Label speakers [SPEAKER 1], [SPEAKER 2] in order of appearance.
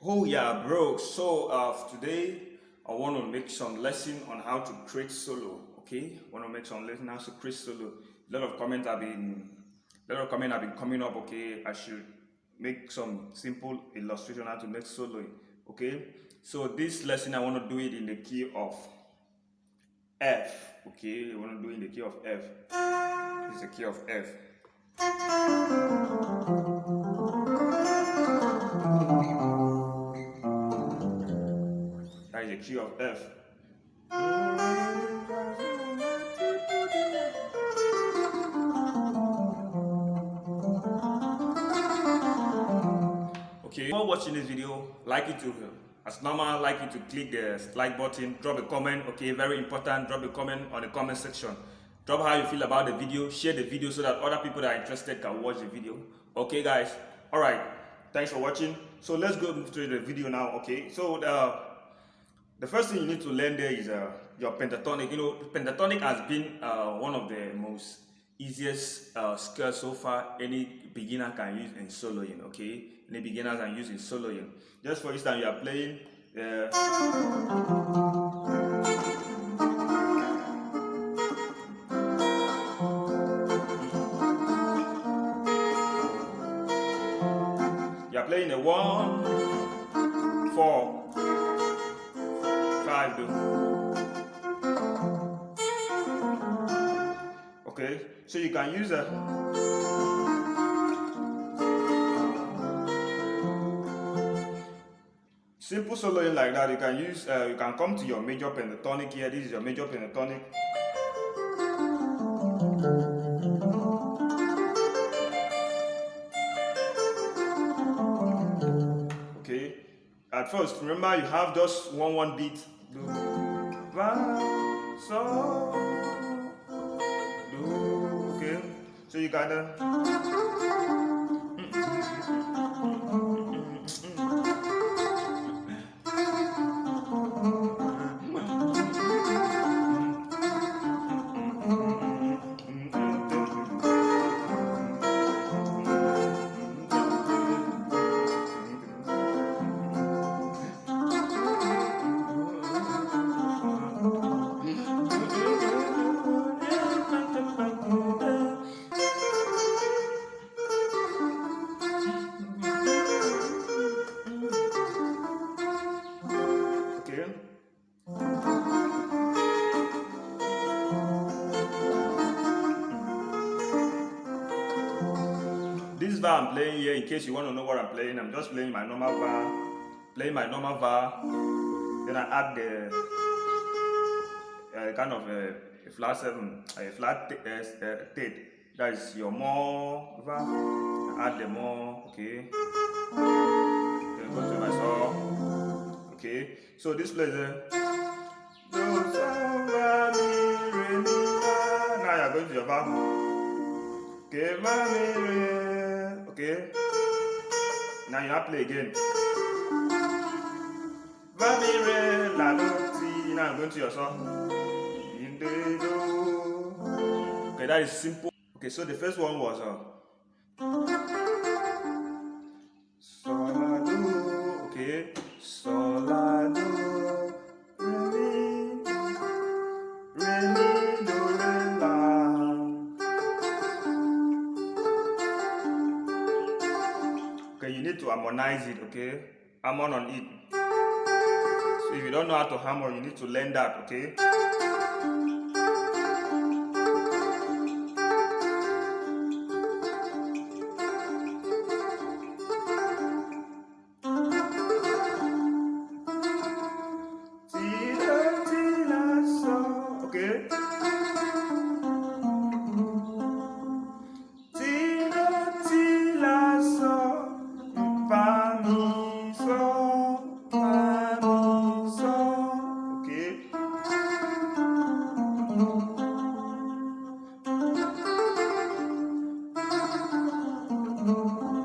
[SPEAKER 1] Oh yeah, bro. So today I want to make some lesson on how to create solo. Okay, want to make some lesson how to create solo. A lot of comment have been coming up. Okay, I should make some simple illustration how to make solo. Okay, so this lesson I want to do it in the key of F. Okay, I want to do it in the key of F. This is the key of F. That is the key of F. Okay, before watching this video, like it to as normal, like it to click the like button, drop a comment. Okay, very important, drop a comment on the comment section. Drop how you feel about the video, share the video so that other people that are interested can watch the video. Okay guys, all right, thanks for watching. So let's go move to the video now. Okay, so the first thing you need to learn there is your pentatonic. You know, pentatonic has been one of the most easiest scales so far any beginner can use in soloing. Okay, any beginners can use in soloing. Just for instance, you are playing a 1, 4, 5 do. Okay, so you can use a simple soloing like that. You can use you can come to your major pentatonic here. This is your major pentatonic. Okay, at first remember you have just one beat. Do, fa, sol, do. Okay, so you gotta this VAR I'm playing here, in case you want to know what I'm playing, I'm just playing my normal VAR, then I add the kind of a flat 7, a flat 8, that is your more VAR, add the more, okay, then go to my saw, okay, so this plays now you're going to your VAR, okay, okay, now you have to play again. Now I'm going to your song. Okay, that is simple. Okay, so the first one was sol, do, okay, sol, do, re, mi, do, re, la. Okay, you need to harmonize it, okay? Harmon on it. So if you don't know how to harmon, you need to learn that, okay? Okay?